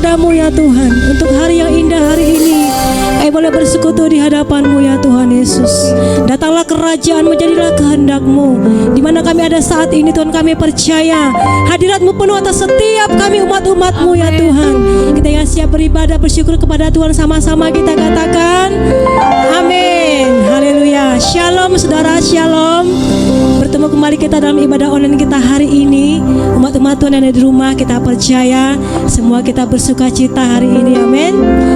kepadamu ya Tuhan. Untuk hari yang indah hari ini, kami boleh bersekutu di hadapan-Mu ya Tuhan Yesus. Datanglah kerajaan, menjadilah kehendak-Mu. Di mana kami ada saat ini Tuhan, kami percaya hadirat-Mu penuh atas setiap kami umat-umat-Mu ya Tuhan. Kita yang siap beribadah bersyukur kepada Tuhan, sama-sama kita katakan amin. Haleluya. Shalom saudara, shalom. Bertemu kembali kita dalam ibadah online kita hari ini. Umat-umat Tuhan yang ada di rumah, kita percaya semua kita bersuka cita hari ini, amin.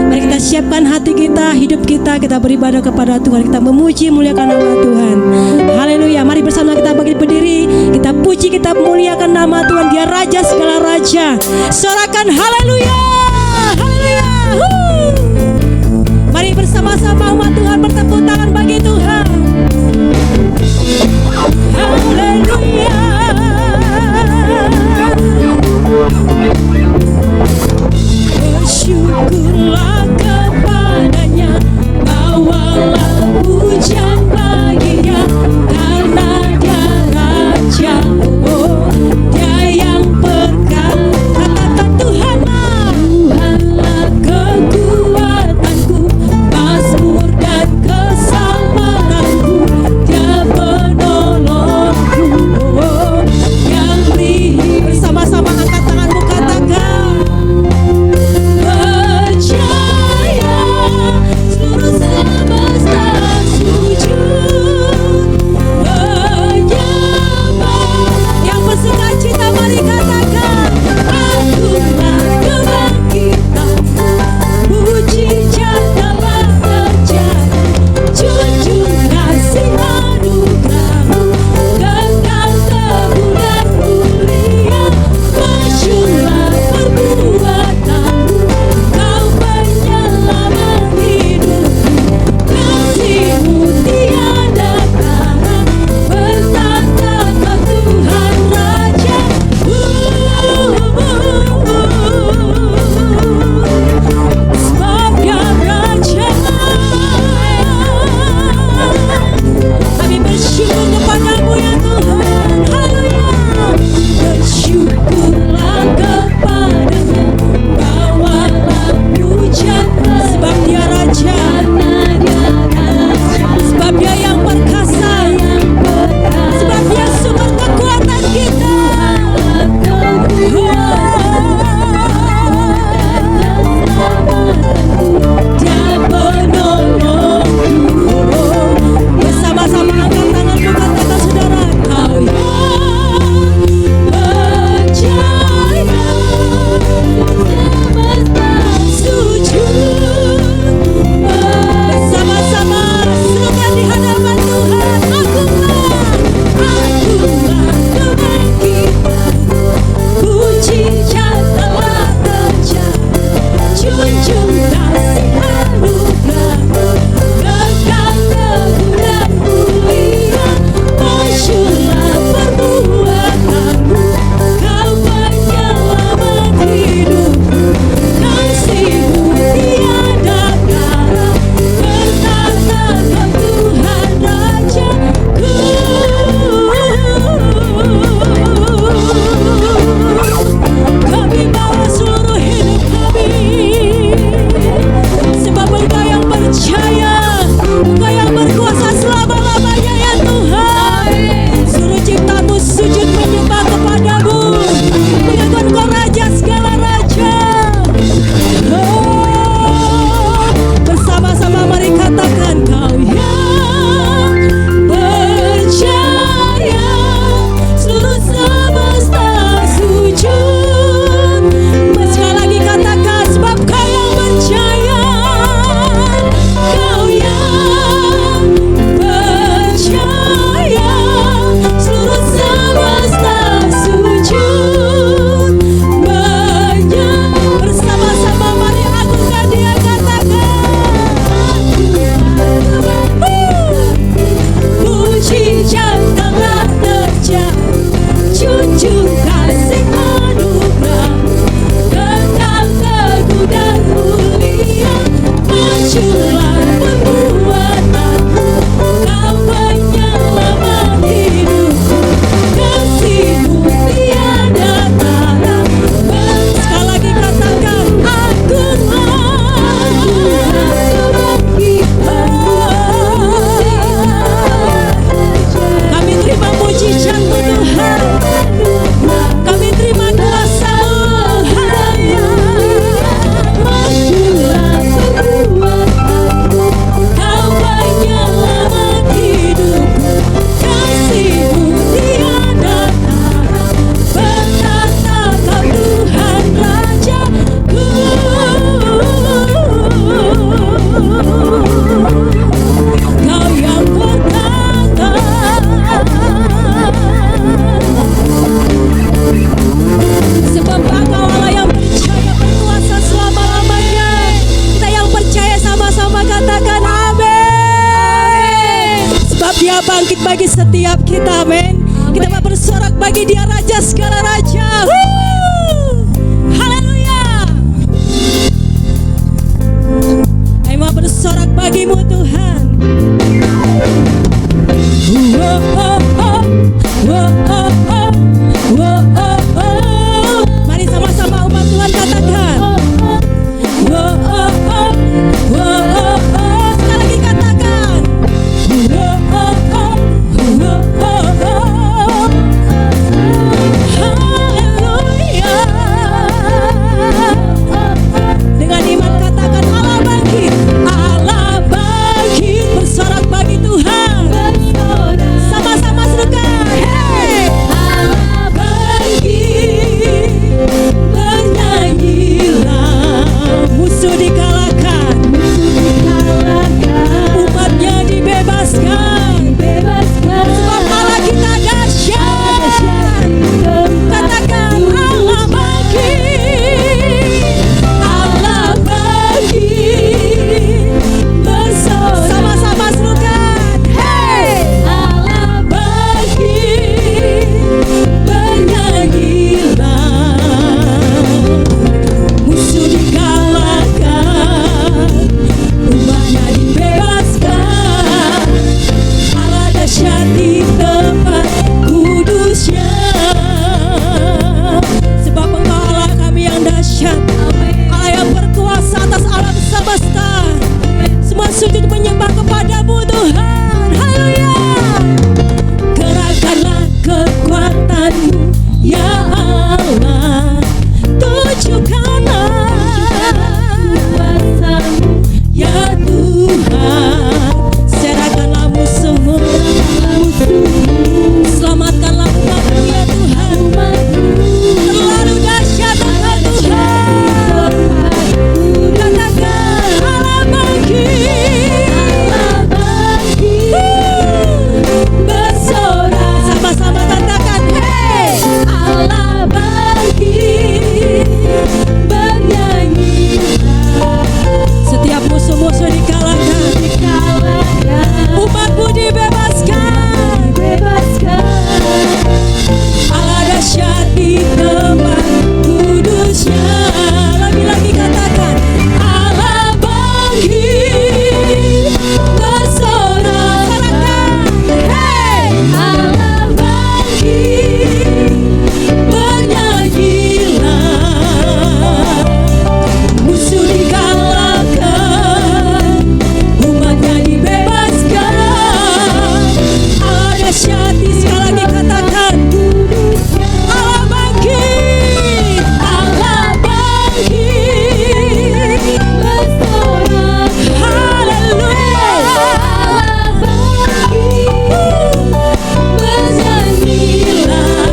Mari kita siapkan hati kita, hidup kita beribadah kepada Tuhan. Kita memuji, muliakan nama Tuhan. Haleluya. Mari bersama kita bangkit berdiri, kita puji, kita muliakan nama Tuhan. Dia Raja segala raja. Sorakan haleluya. Haleluya. Mari bersama-sama umat Tuhan bertepuk tangan bagi Tuhan. Haleluya. Bersyukurlah kepadanya, bawalah pujian baginya, karena dia Raja, oh dia yang perkasa. Katakan Tuhanlah, Tuhanlah kekuatanku, mazmur dan keselamatanku, dia penolongku, oh yang lihai. Bersama-sama angkat tanganmu, katakan percaya seluruh semesta sujud menyembah. Yang bersuka cita mari katakan agunglah kebangkitan, mujizat telah terjadi, junjung kasih anugerah-Mu kekal kemuliaan mulia. Masyurlah perbuatan-Mu, Kau penyelamat hidupku, kasih-Mu tiada tara, bertata Kau Tuhan Raja. Sebab Dia Raja. Kami bersyukur kepada-Mu ya Tuhan. Haleluya. Bersyukurlah kepadanya, bawalah pujian, sebab Dia Raja. Sebab Dia yang perkasa, sebab Dia sumber kekuatan kita. Dia penolongku. Bersama-sama angkat tanganmu, Dia bangkit bagi setiap kita, amin. Kita mau bersorak bagi Dia Raja segala raja. Haleluya. Saya mau bersorak bagimu Tuhan. Mari sama-sama umat Tuhan katakan. Sekali lagi katakan. Haleluya. Dengan iman katakan Allah bangkit. Allah bangkit, bersorak bagi Tuhan. Sama-sama serukan. Hey! Allah bangkit, bernyanyilah. Musuh dikalahkan, umatnya dibebaskan. Sebab Allah kita dahsyat. Katakan Allah bangkit, Allah bangkit, bersorak. Sama-sama serukan. Hey! Allah bangkit, bernyanyilah. Musuh dikalahkan, umatnya dibebaskan. Allah dahsyat di tempat kudusnya. Sebab Engkau Allah kami yang dahsyat, Allah yang berkuasa atas alam semesta. Semua sujud menyembah kepadamu Tuhan. Haleluya. Gerakkanlah kekuatanmu ya Allah, tunjukkanlah kuasamu ya Tuhan. Serahkanlah musuhmu, selamatkanlah umatmu ya Tuhan. Terlalu dahsyat Engkau Tuhan. Katakan Allah bangkit, bersorak. Sama-sama katakan. Hey! Allah bangkit, bernyanyi. Setiap musuh-musuh dikalahkan, umatmu dibebaskan. Allah dahsyat di tempat kudusnya. Lagi-lagi katakan Allah bangkit, bersorak. Katakan. Hey! Allah bangkit, bernyanyilah. Musuh dikalahkan, umatnya dibebaskan. Allah dahsyat. Sekali lagi katakan Allah bangkit, Allah bangkit, bersorak. Haleluya. Allah bangkit, bernyanyilah.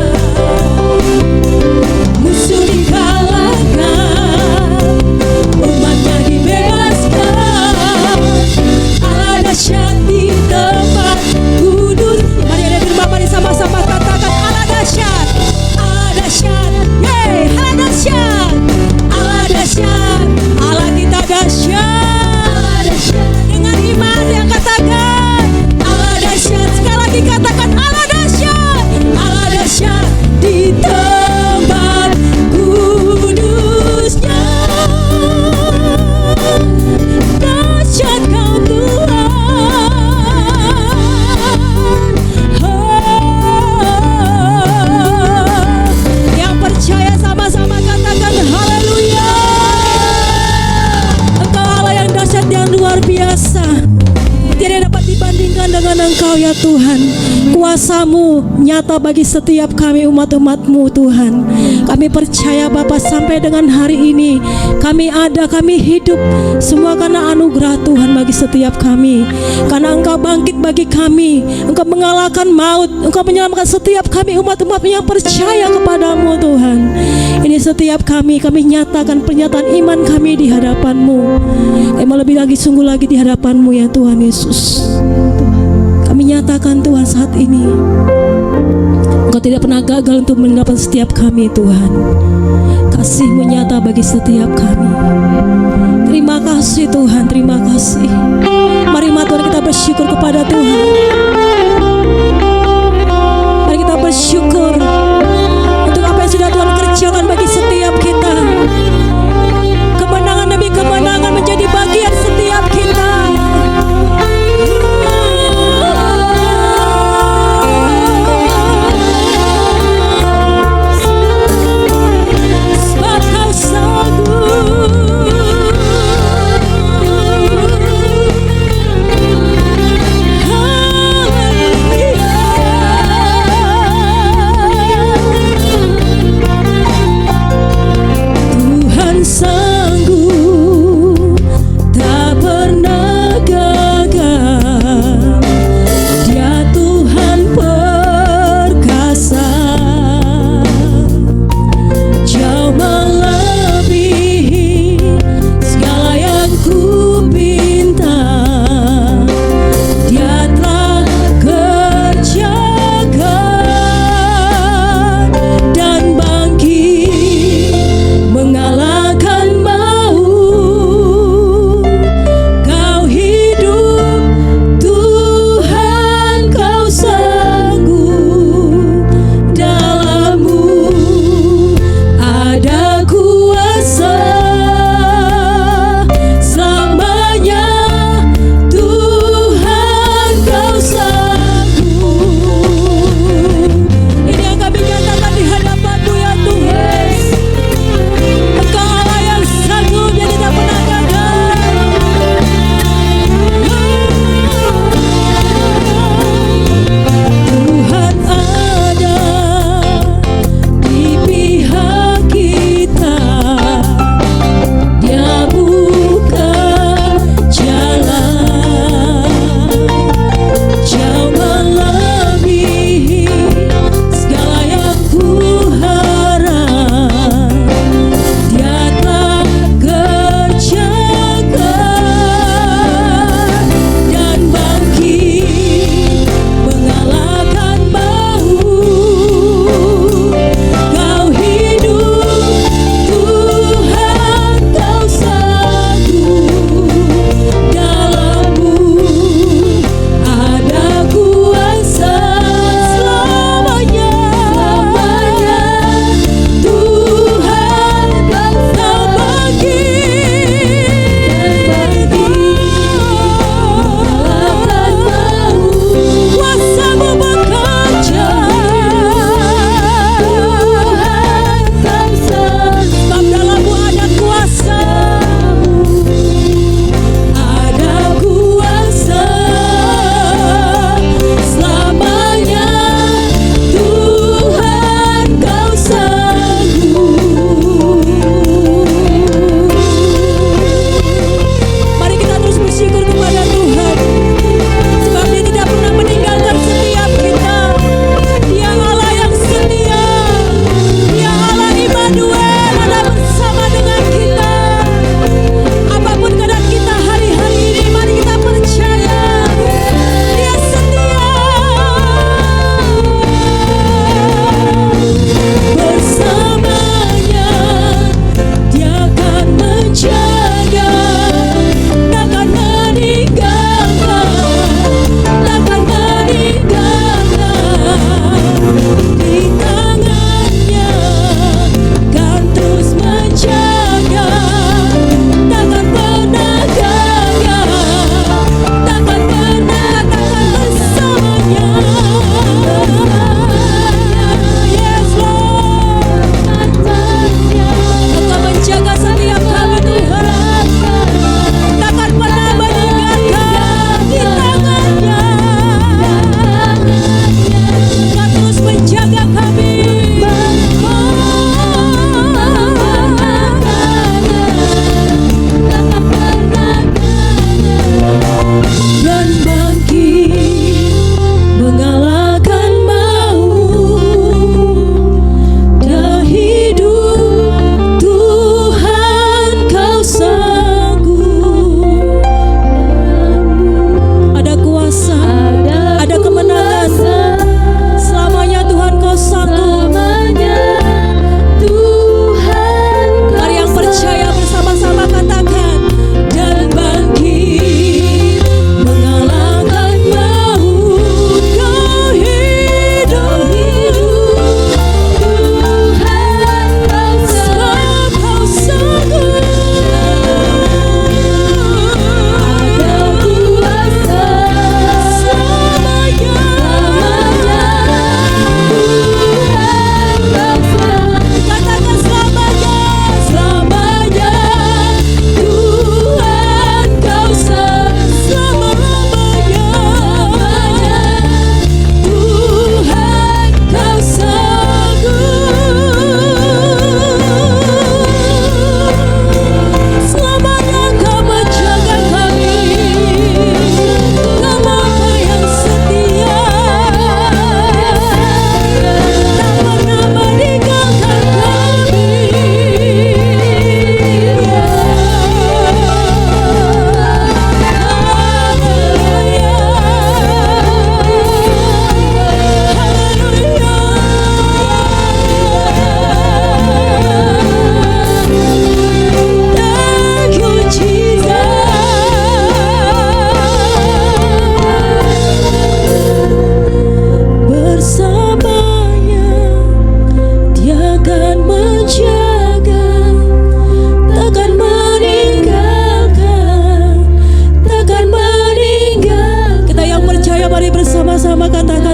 Musuh dikalahkan, umatnya dibebaskan. Allah dahsyat di tempat kudus. Mari ada firman, mari sama-sama katakan Allah dahsyat, Allah dahsyat. Yeay, Allah dahsyat, Allah dahsyat. Allah kita dahsyat. Dengan iman yang katakan Allah dahsyat. Sekali lagi katakan Allah dahsyat, Allah dahsyat di tempat kudusnya. Dahsyat Kau Tuhan. Yang percaya sama-sama katakan haleluya. Engkau Allah yang dahsyat, yang luar biasa. Tidak dapat dibandingkan dengan Engkau ya Tuhan. Kuasa-Mu nyata bagi setiap kami umat-umat-Mu Tuhan. Kami percaya Bapa, sampai dengan hari ini kami ada, kami hidup, semua karena anugerah Tuhan bagi setiap kami. Karena Engkau bangkit bagi kami, Engkau mengalahkan maut, Engkau menyelamatkan setiap kami umat-umat yang percaya kepadamu Tuhan. Ini setiap kami nyatakan pernyataan iman kami di hadapan-Mu. Kami lebih lagi, sungguh lagi di hadapan-Mu ya Tuhan Yesus. Kami nyatakan Tuhan saat ini Engkau tidak pernah gagal untuk menyelamatkan setiap kami Tuhan. Kasih-Mu nyata bagi setiap kami. Terima kasih Tuhan, terima kasih. Mari Tuhan kita bersyukur kepada Tuhan.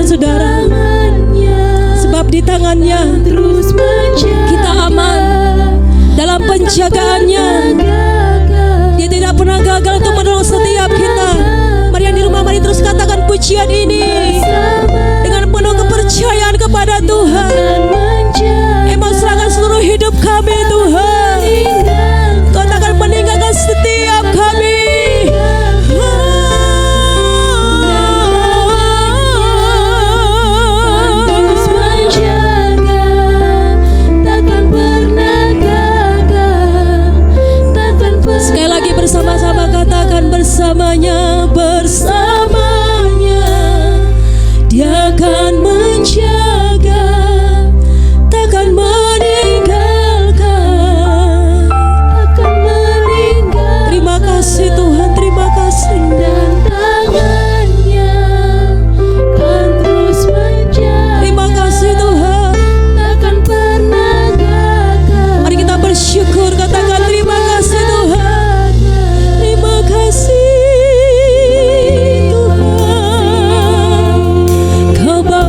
saudara. Sebab di tangannya kita aman, dalam penjagaannya Dia tidak pernah gagal untuk menolong setiap kita. Mari yang di rumah, mari terus katakan pujian ini dengan penuh kepercayaan kepada Tuhan. Emang serahkan seluruh hidup kami Tuhan. Kau tak akan meninggalkan setiap kami. Sekali lagi bersama-sama katakan bersamanya, bersamanya Dia akan menjaga, takkan meninggalkan, Terima kasih Tuhan, terima kasih. Dan tangannya kan terus menjaga. Terima kasih Tuhan, takkan pernah gagal. Mari kita bersyukur, katakan terima kasih Tuhan. Terima kasih Tuhan. Kau bawa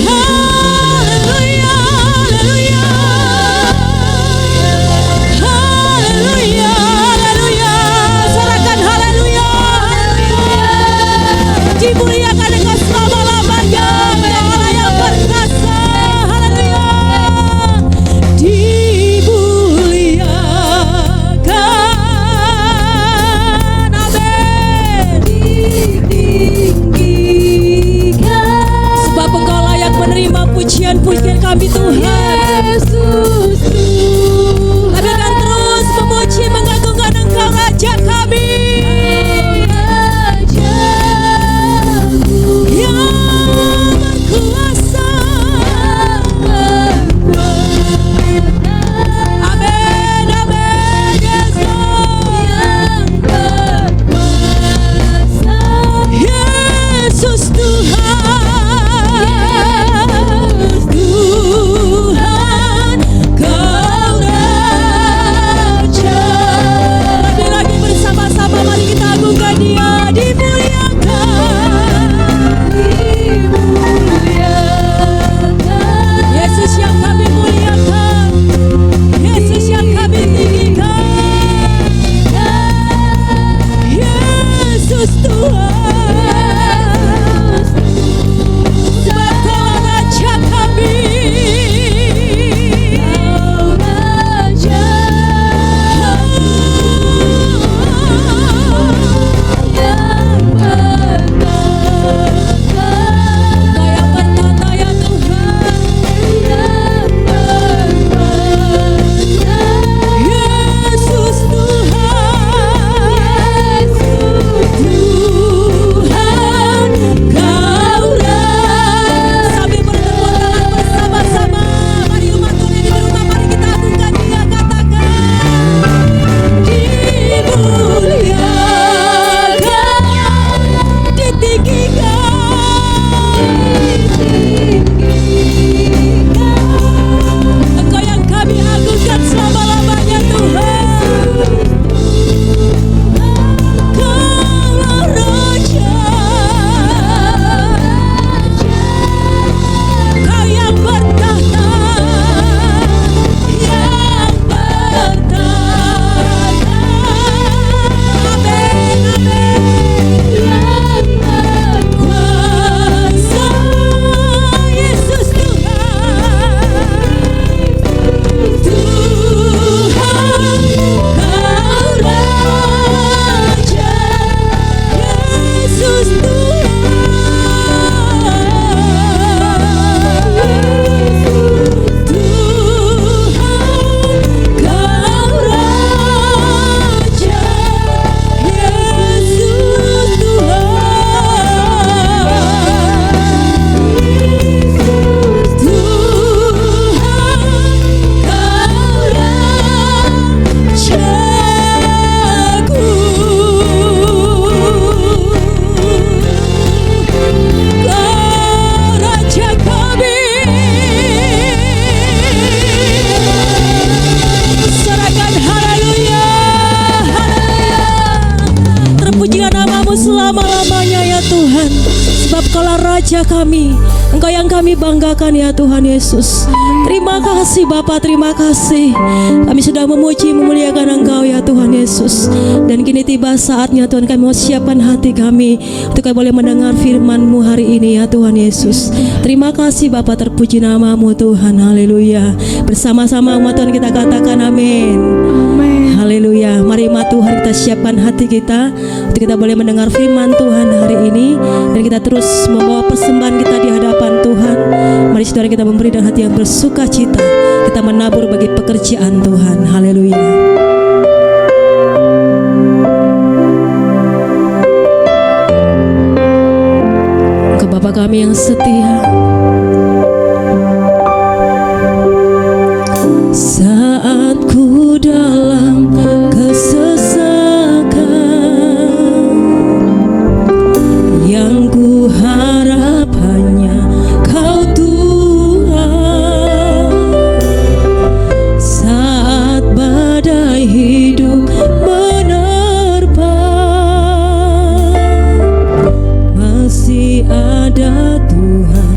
Haleluya, haleluya. Haleluya, haleluya. Sorakan haleluya. Dimuliakan Engkau selama-lamanya, Engkau Allah yang perkasa. Haleluya. Dimuliakan. Amin. Ditinggikan. Sebab Engkau layak menerima pujian-pujian kami Tuhan. Yesus, kami akan terus memuji mengagungkan Engkau Raja kami. Yang berkuasa. Amin, amin, Yesus. Yesus Tuhan, Tuhan, Kau Raja. Lagi bersama-sama mari kita agungkan Dia. Dimuliakan, Yesus yang kami muliakan, Yesus yang kami tinggikan. Yesus Tuhan, sebab Kau Raja kami. Kau Raja yang bertata. Kau yang bertata ya Tuhan. Yang bertata. Yesus Tuhan, Tuhan, Kau Raja. Sambil bertepuk tangan bersama-sama, mari umat Tuhan yang di rumah, mari kita agungkan Dia. Katakan, dimuliakan, ditinggikan. Engkau yang kami agungkan selama-lamanya Tuhan. Kaulah Raja, Kau yang bertahta, yang bertahta. Amin, amin. Yang berkuasa, Yesus Tuhan, Tuhan, Kau Raja. Yesus Tuhan, Kau Raja. Yesus selama-lamanya ya Tuhan, sebab Kaulah Raja kami, Engkau yang kami banggakan ya Tuhan Yesus. Terima kasih Bapa, terima kasih. Kami sudah memuji memuliakan Engkau ya Tuhan Yesus. Dan kini tiba saatnya Tuhan, kami mau siapkan hati kami untuk kami boleh mendengar firman-Mu hari ini ya Tuhan Yesus. Terima kasih Bapa, terpuji nama-Mu Tuhan. Haleluya. Bersama-sama umat Tuhan kita katakan amin. Haleluya. Mari umat Tuhan kita siapkan hati kita untuk kita boleh mendengar firman Tuhan hari ini, dan kita terus membawa persembahan kita di hadapan Tuhan. Mari saudara kita memberi dengan hati yang bersuka cita, kita menabur bagi pekerjaan Tuhan. Haleluya. Ke Bapa kami yang setia, saat ku dalam kesesakan, yang ku harap hanya Kau Tuhan. Saat badai hidup menerpa, masih ada Tuhan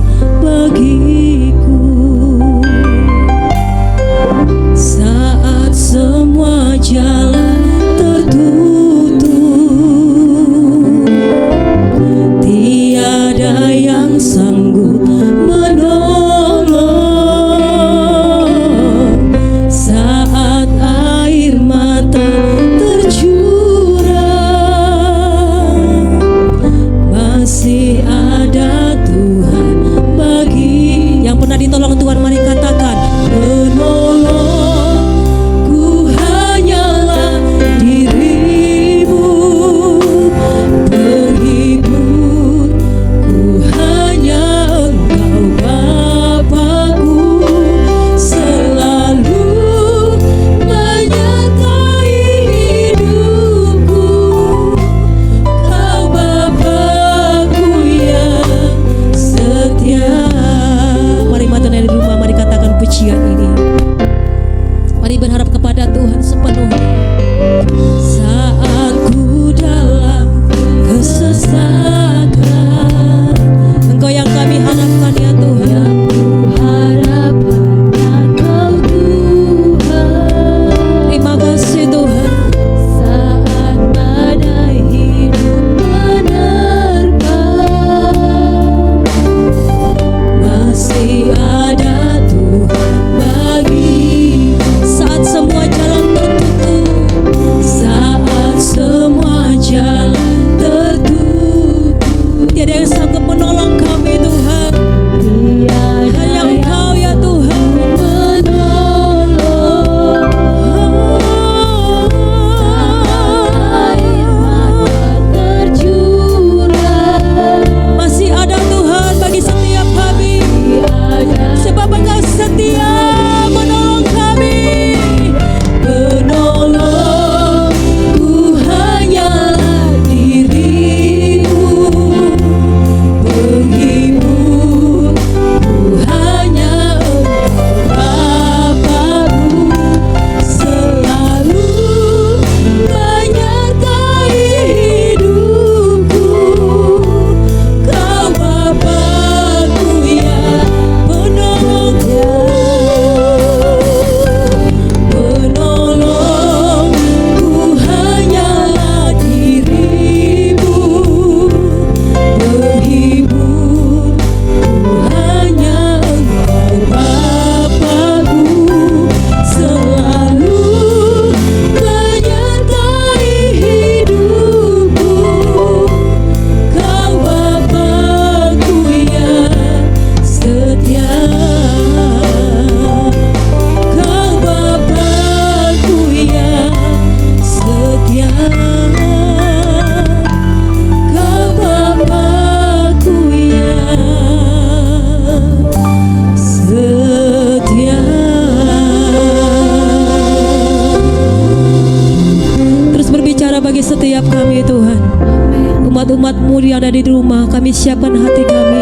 Buat umat-Mu yang ada di rumah, kami siapkan hati kami.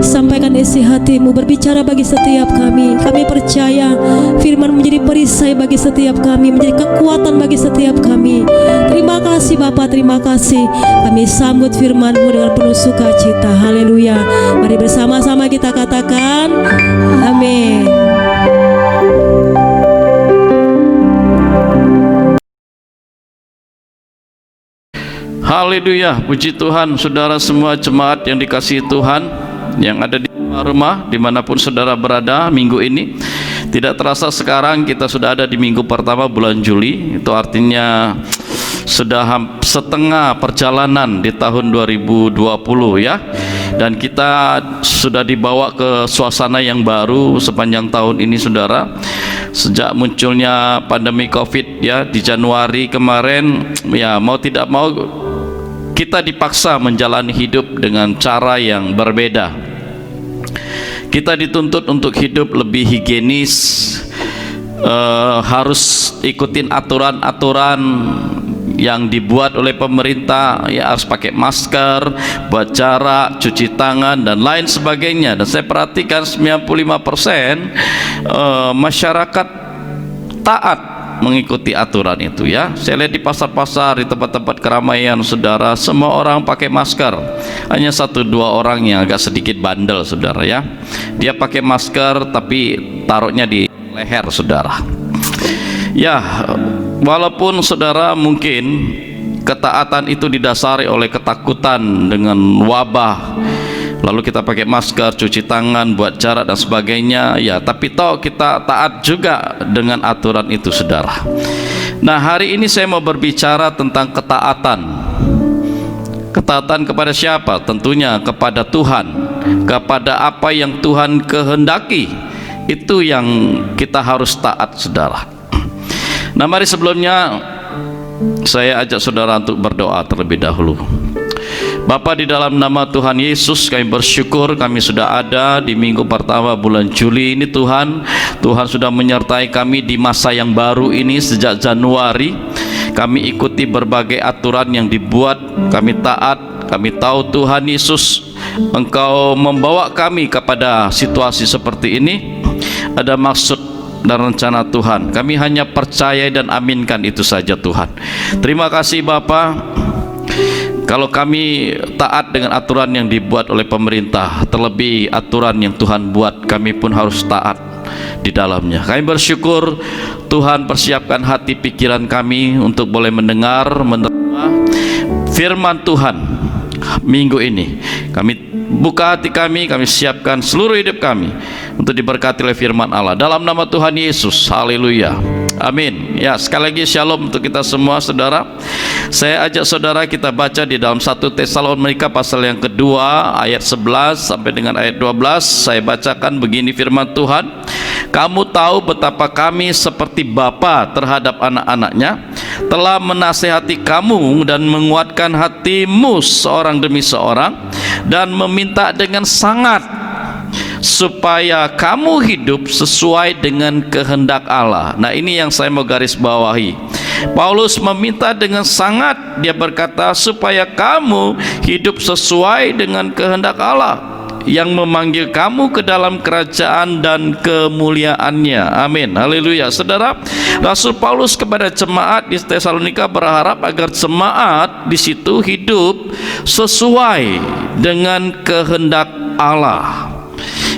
Sampaikan isi hati-Mu, berbicara bagi setiap kami. Kami percaya firman menjadi perisai bagi setiap kami, menjadi kekuatan bagi setiap kami. Terima kasih Bapa, terima kasih. Kami sambut firman-Mu dengan penuh sukacita. Haleluya. Mari bersama-sama kita katakan amin. Haleluya, puji Tuhan. Saudara semua jemaat yang dikasihi Tuhan, yang ada di rumah dimanapun saudara berada, minggu ini tidak terasa sekarang kita sudah ada di minggu pertama bulan Juli. Itu artinya sudah setengah perjalanan di tahun 2020 ya. Dan kita sudah dibawa ke suasana yang baru sepanjang tahun ini saudara. Sejak munculnya pandemi Covid ya di Januari kemarin, ya mau tidak mau kita dipaksa menjalani hidup dengan cara yang berbeda. Kita dituntut untuk hidup lebih higienis, harus ikutin aturan-aturan yang dibuat oleh pemerintah, ya harus pakai masker, buat jarak, cuci tangan dan lain sebagainya. Dan saya perhatikan 95% masyarakat taat mengikuti aturan itu ya. Saya lihat di pasar-pasar, di tempat-tempat keramaian saudara, semua orang pakai masker. Hanya 1-2 orang yang agak sedikit bandel saudara ya. Dia pakai masker tapi taruhnya di leher saudara. Ya, walaupun saudara mungkin ketaatan itu didasari oleh ketakutan dengan wabah, lalu kita pakai masker, cuci tangan, buat jarak dan sebagainya ya, tapi toh kita taat juga dengan aturan itu saudara. Nah, hari ini saya mau berbicara tentang ketaatan. Ketaatan kepada siapa? Tentunya kepada Tuhan, kepada apa yang Tuhan kehendaki. Itu yang kita harus taat saudara. Nah, mari sebelumnya saya ajak saudara untuk berdoa terlebih dahulu. Bapa, di dalam nama Tuhan Yesus kami bersyukur kami sudah ada di minggu pertama bulan Juli ini Tuhan. Tuhan sudah menyertai kami di masa yang baru ini sejak Januari. Kami ikuti berbagai aturan yang dibuat, kami taat. Kami tahu Tuhan Yesus, Engkau membawa kami kepada situasi seperti ini. Ada maksud dan rencana Tuhan. Kami hanya percaya dan aminkan itu saja Tuhan. Terima kasih Bapa. Kalau kami taat dengan aturan yang dibuat oleh pemerintah, terlebih aturan yang Tuhan buat, kami pun harus taat di dalamnya. Kami bersyukur Tuhan persiapkan hati pikiran kami untuk boleh mendengar, menerima firman Tuhan minggu ini. Kami buka hati kami siapkan seluruh hidup kami untuk diberkati oleh firman Allah dalam nama Tuhan Yesus. Haleluya, amin. Ya, sekali lagi shalom untuk kita semua saudara. Saya ajak saudara kita baca di dalam 1 Tesalonika pasal yang kedua ayat 11 sampai dengan ayat 12. Saya bacakan begini firman Tuhan. Kamu tahu betapa kami seperti bapa terhadap anak-anaknya, telah menasehati kamu dan menguatkan hatimu seorang demi seorang, dan meminta dengan sangat supaya kamu hidup sesuai dengan kehendak Allah. Nah, ini yang saya mau garis bawahi. Paulus meminta dengan sangat, dia berkata supaya kamu hidup sesuai dengan kehendak Allah yang memanggil kamu ke dalam kerajaan dan kemuliaannya. Amin, haleluya. Saudara, Rasul Paulus kepada jemaat di Tesalonika berharap agar jemaat di situ hidup sesuai dengan kehendak Allah.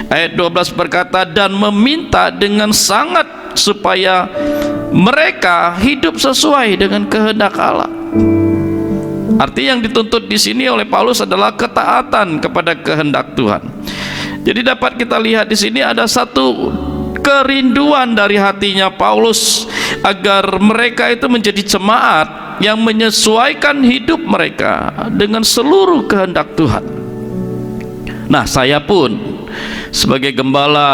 Ayat 12 berkata, dan meminta dengan sangat supaya mereka hidup sesuai dengan kehendak Allah. Arti yang dituntut di sini oleh Paulus adalah ketaatan kepada kehendak Tuhan. Jadi dapat kita lihat di sini ada satu kerinduan dari hatinya Paulus agar mereka itu menjadi jemaat yang menyesuaikan hidup mereka dengan seluruh kehendak Tuhan. Nah, saya pun sebagai gembala,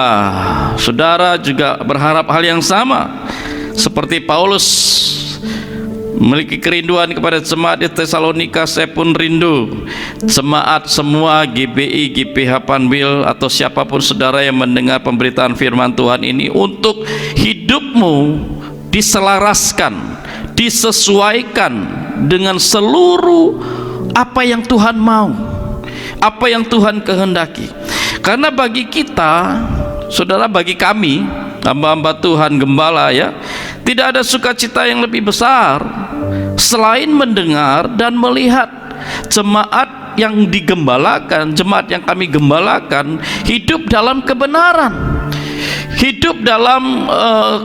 saudara juga berharap hal yang sama. Seperti Paulus memiliki kerinduan kepada jemaat di Tesalonika, saya pun rindu jemaat semua GBI, GPH Panwil atau siapapun saudara yang mendengar pemberitaan firman Tuhan ini untuk hidupmu diselaraskan, disesuaikan dengan seluruh apa yang Tuhan mau, apa yang Tuhan kehendaki. Karena bagi kita, saudara, bagi kami hamba-hamba Tuhan, gembala ya, tidak ada sukacita yang lebih besar selain mendengar dan melihat jemaat yang digembalakan, jemaat yang kami gembalakan hidup dalam kebenaran, hidup dalam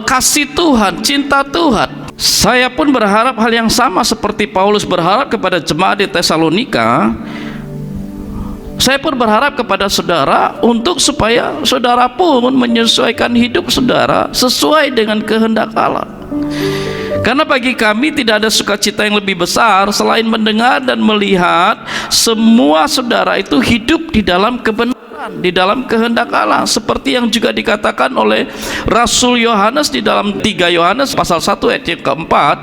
kasih Tuhan, cinta Tuhan. Saya pun berharap hal yang sama seperti Paulus berharap kepada jemaat di Tesalonika. Saya pun berharap kepada saudara untuk supaya saudara pun menyesuaikan hidup saudara sesuai dengan kehendak Allah. Karena bagi kami tidak ada sukacita yang lebih besar selain mendengar dan melihat semua saudara itu hidup di dalam kebenaran, di dalam kehendak Allah, seperti yang juga dikatakan oleh Rasul Yohanes di dalam 3 Yohanes pasal 1 ayat yang keempat,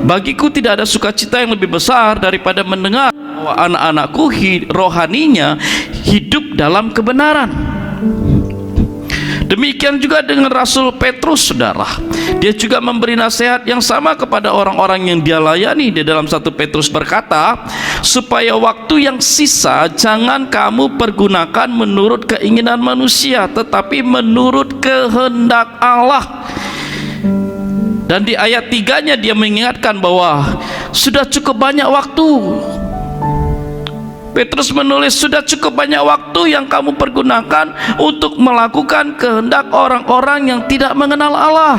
bagiku tidak ada sukacita yang lebih besar daripada mendengar bahwa anak-anakku rohaninya hidup dalam kebenaran. Demikian juga dengan Rasul Petrus, saudara. Dia juga memberi nasihat yang sama kepada orang-orang yang dia layani. Di dalam 1 Petrus berkata, supaya waktu yang sisa jangan kamu pergunakan menurut keinginan manusia, tetapi menurut kehendak Allah. Dan di ayat 3-nya dia mengingatkan bahwa sudah cukup banyak waktu. Petrus menulis, sudah cukup banyak waktu yang kamu pergunakan untuk melakukan kehendak orang-orang yang tidak mengenal Allah.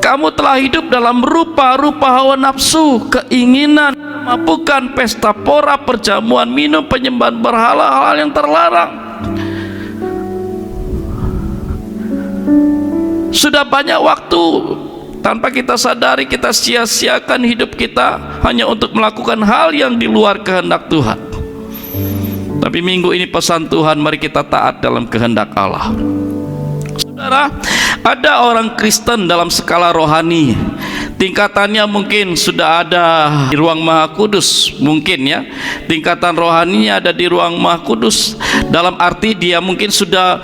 Kamu telah hidup dalam rupa-rupa hawa nafsu, keinginan, memapukan, pesta pora, perjamuan, minum, penyembahan berhala, hal-hal yang terlarang. Sudah banyak waktu tanpa kita sadari kita sia-siakan hidup kita hanya untuk melakukan hal yang di luar kehendak Tuhan. Tapi minggu ini pesan Tuhan, mari kita taat dalam kehendak Allah. Saudara, ada orang Kristen dalam skala rohani, tingkatannya mungkin sudah ada di ruang Maha Kudus, mungkin ya, tingkatan rohaninya ada di ruang Maha Kudus, dalam arti dia mungkin sudah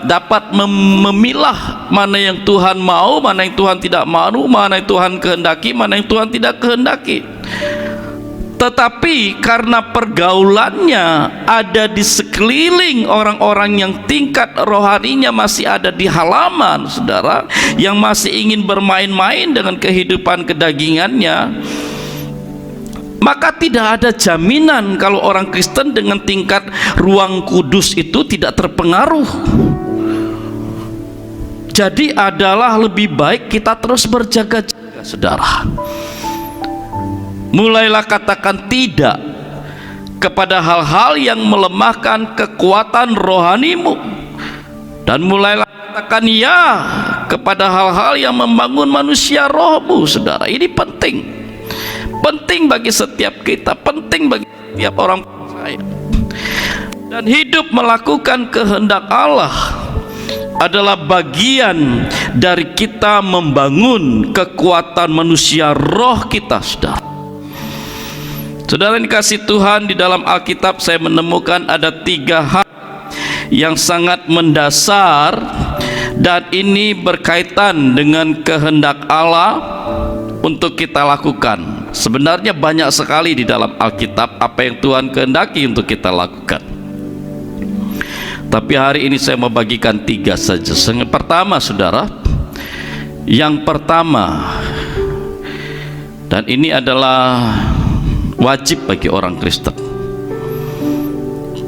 dapat memilah mana yang Tuhan mau, mana yang Tuhan tidak mau, mana yang Tuhan kehendaki, mana yang Tuhan tidak kehendaki. Tetapi karena pergaulannya ada di sekeliling orang-orang yang tingkat rohaninya masih ada di halaman, saudara, yang masih ingin bermain-main dengan kehidupan kedagingannya, maka tidak ada jaminan kalau orang Kristen dengan tingkat ruang kudus itu tidak terpengaruh. Jadi adalah lebih baik kita terus berjaga-jaga, saudara. Mulailah katakan tidak kepada hal-hal yang melemahkan kekuatan rohanimu, dan mulailah katakan ya kepada hal-hal yang membangun manusia rohmu, saudara. Ini penting bagi setiap kita, penting bagi setiap orang percaya. Dan hidup melakukan kehendak Allah adalah bagian dari kita membangun kekuatan manusia roh kita, saudara. Saudara yang dikasih Tuhan, di dalam Alkitab saya menemukan ada 3 hal yang sangat mendasar, dan ini berkaitan dengan kehendak Allah untuk kita lakukan. Sebenarnya banyak sekali di dalam Alkitab apa yang Tuhan kehendaki untuk kita lakukan, tapi hari ini saya mau bagikan 3 saja. Yang pertama, saudara, yang pertama, dan ini adalah wajib bagi orang Kristen.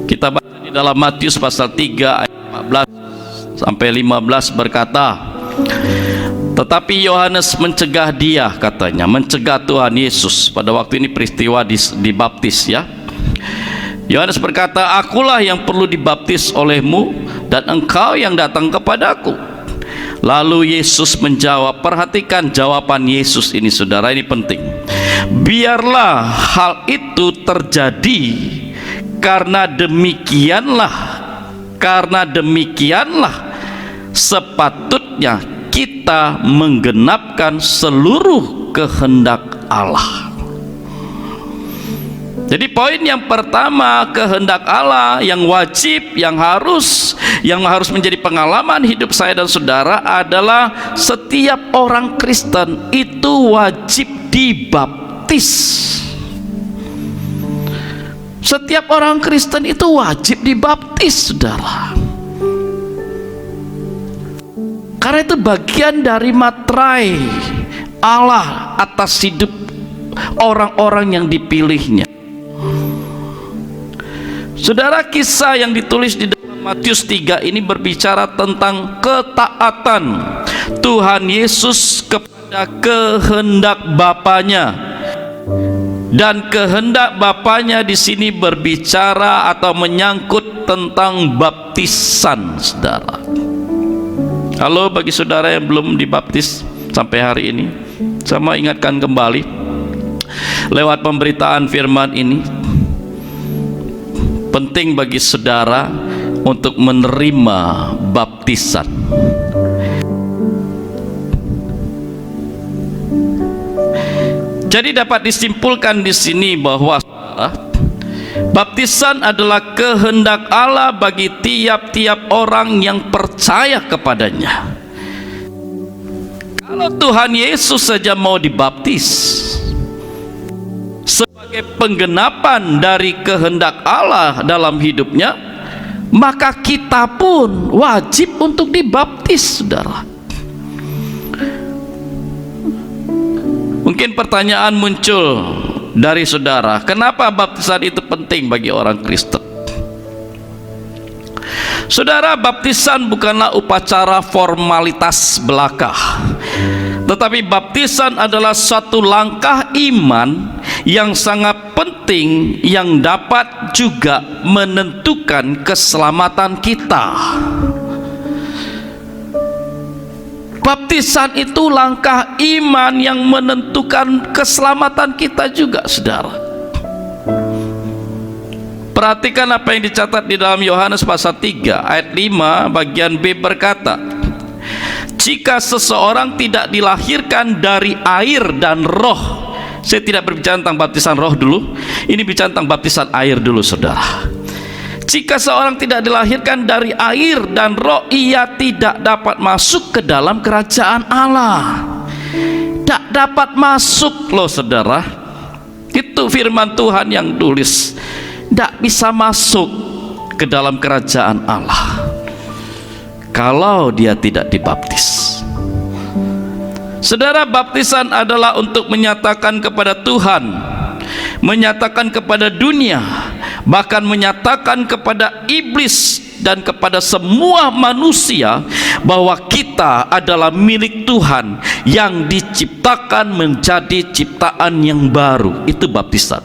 Kita baca di dalam Matius pasal 3 ayat 14 sampai 15 berkata, tetapi Yohanes mencegah dia, katanya, mencegah Tuhan Yesus. Pada waktu ini peristiwa dibaptis ya. Yohanes berkata, akulah yang perlu dibaptis olehmu, dan engkau yang datang kepadaku. Lalu Yesus menjawab, perhatikan jawaban Yesus ini, saudara, ini penting. Biarlah hal itu terjadi, karena demikianlah sepatutnya kita menggenapkan seluruh kehendak Allah. Jadi poin yang pertama, kehendak Allah yang wajib, yang harus menjadi pengalaman hidup saya dan saudara adalah setiap orang Kristen itu wajib dibaptis. Setiap orang Kristen itu wajib dibaptis, saudara. Karena itu bagian dari materai Allah atas hidup orang-orang yang dipilihnya. Saudara, kisah yang ditulis di dalam Matius 3 ini berbicara tentang ketaatan Tuhan Yesus kepada kehendak Bapanya. Dan kehendak Bapanya di sini berbicara atau menyangkut tentang baptisan, saudara. Halo, bagi saudara yang belum dibaptis sampai hari ini, saya mau ingatkan kembali lewat pemberitaan firman ini, penting bagi saudara untuk menerima baptisan. Jadi dapat disimpulkan di sini bahwa baptisan adalah kehendak Allah bagi tiap-tiap orang yang percaya kepadanya. Kalau Tuhan Yesus saja mau dibaptis sebagai penggenapan dari kehendak Allah dalam hidupnya, maka kita pun wajib untuk dibaptis, saudara. Mungkin pertanyaan muncul dari saudara, kenapa baptisan itu penting bagi orang Kristen? Saudara, baptisan bukanlah upacara formalitas belaka, tetapi baptisan adalah suatu langkah iman yang sangat penting yang dapat juga menentukan keselamatan kita. Baptisan itu langkah iman yang menentukan keselamatan kita juga, saudara. Perhatikan apa yang dicatat di dalam Yohanes pasal 3 ayat 5 bagian B berkata, jika seseorang tidak dilahirkan dari air dan roh. Saya tidak berbicara tentang baptisan roh dulu, ini bicara tentang baptisan air dulu, saudara. Jika seorang tidak dilahirkan dari air dan roh, ia tidak dapat masuk ke dalam kerajaan Allah. Tak dapat masuk loh, saudara. Itu firman Tuhan yang tulis. Tak bisa masuk ke dalam kerajaan Allah kalau dia tidak dibaptis. Saudara, baptisan adalah untuk menyatakan kepada Tuhan, menyatakan kepada dunia, bahkan menyatakan kepada iblis dan kepada semua manusia bahwa kita adalah milik Tuhan yang diciptakan menjadi ciptaan yang baru. Itu baptisan.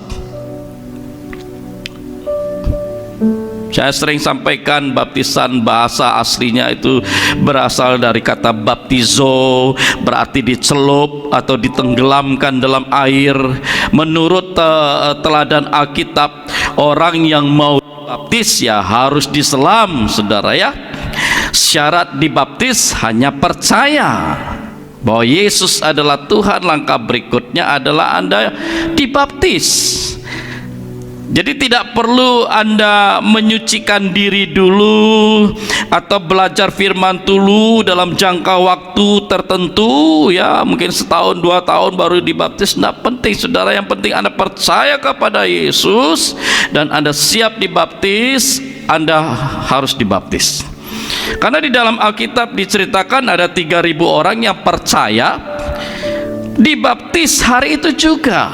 Saya sering sampaikan baptisan bahasa aslinya itu berasal dari kata baptizo, berarti dicelup atau ditenggelamkan dalam air. Menurut teladan Alkitab, orang yang mau dibaptis ya harus diselam, saudara ya. Syarat dibaptis hanya percaya bahwa Yesus adalah Tuhan. Langkah berikutnya adalah Anda dibaptis. Jadi tidak perlu Anda menyucikan diri dulu atau belajar firman dulu dalam jangka waktu tertentu, ya mungkin setahun 2 tahun baru dibaptis. Tidak penting, saudara. Yang penting Anda percaya kepada Yesus dan Anda siap dibaptis, Anda harus dibaptis. Karena di dalam Alkitab diceritakan ada 3.000 orang yang percaya dibaptis hari itu juga,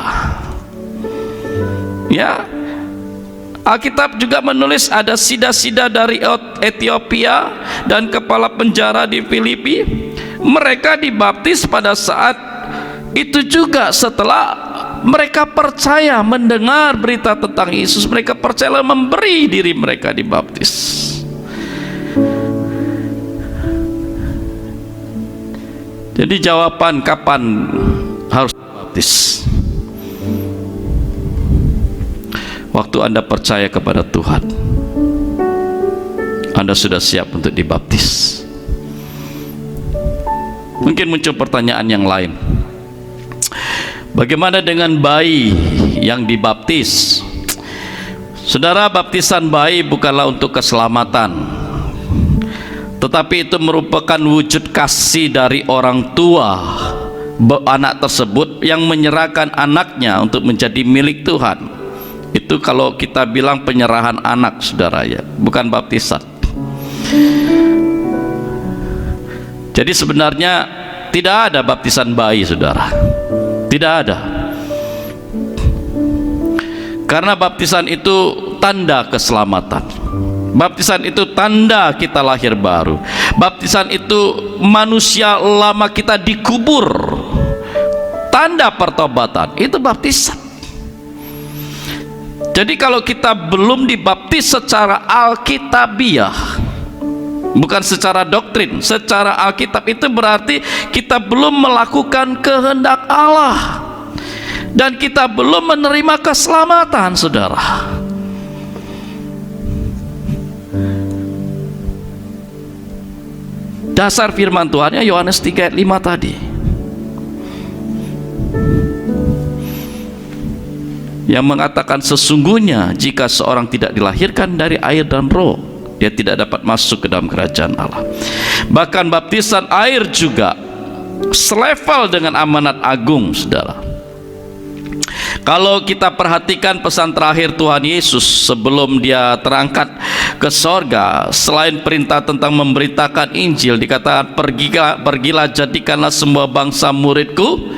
ya. Alkitab juga menulis ada sida-sida dari Ethiopia dan kepala penjara di Filipi. Mereka dibaptis pada saat itu juga setelah mereka percaya mendengar berita tentang Yesus. Mereka percaya memberi diri mereka dibaptis. Jadi jawaban kapan harus dibaptis? Waktu Anda percaya kepada Tuhan, Anda sudah siap untuk dibaptis. Mungkin muncul pertanyaan yang lain. Bagaimana dengan bayi yang dibaptis? Saudara, baptisan bayi bukanlah untuk keselamatan, tetapi itu merupakan wujud kasih dari orang tua anak tersebut yang menyerahkan anaknya untuk menjadi milik Tuhan. Itu kalau kita bilang penyerahan anak, saudara, ya, bukan baptisan. Jadi sebenarnya tidak ada baptisan bayi, saudara. Tidak ada. Karena baptisan itu tanda keselamatan. Baptisan itu tanda kita lahir baru. Baptisan itu manusia lama kita dikubur. Tanda pertobatan itu baptisan. Jadi kalau kita belum dibaptis secara alkitabiah, bukan secara doktrin, secara Alkitab, itu berarti kita belum melakukan kehendak Allah dan kita belum menerima keselamatan, saudara. Dasar firman Tuhannya Yohanes 3 ayat 5 tadi, yang mengatakan sesungguhnya jika seorang tidak dilahirkan dari air dan roh, dia tidak dapat masuk ke dalam kerajaan Allah. Bahkan baptisan air juga selevel dengan amanat agung, saudara. Kalau kita perhatikan pesan terakhir Tuhan Yesus sebelum dia terangkat ke sorga, selain perintah tentang memberitakan Injil, dikatakan pergilah jadikanlah semua bangsa muridku.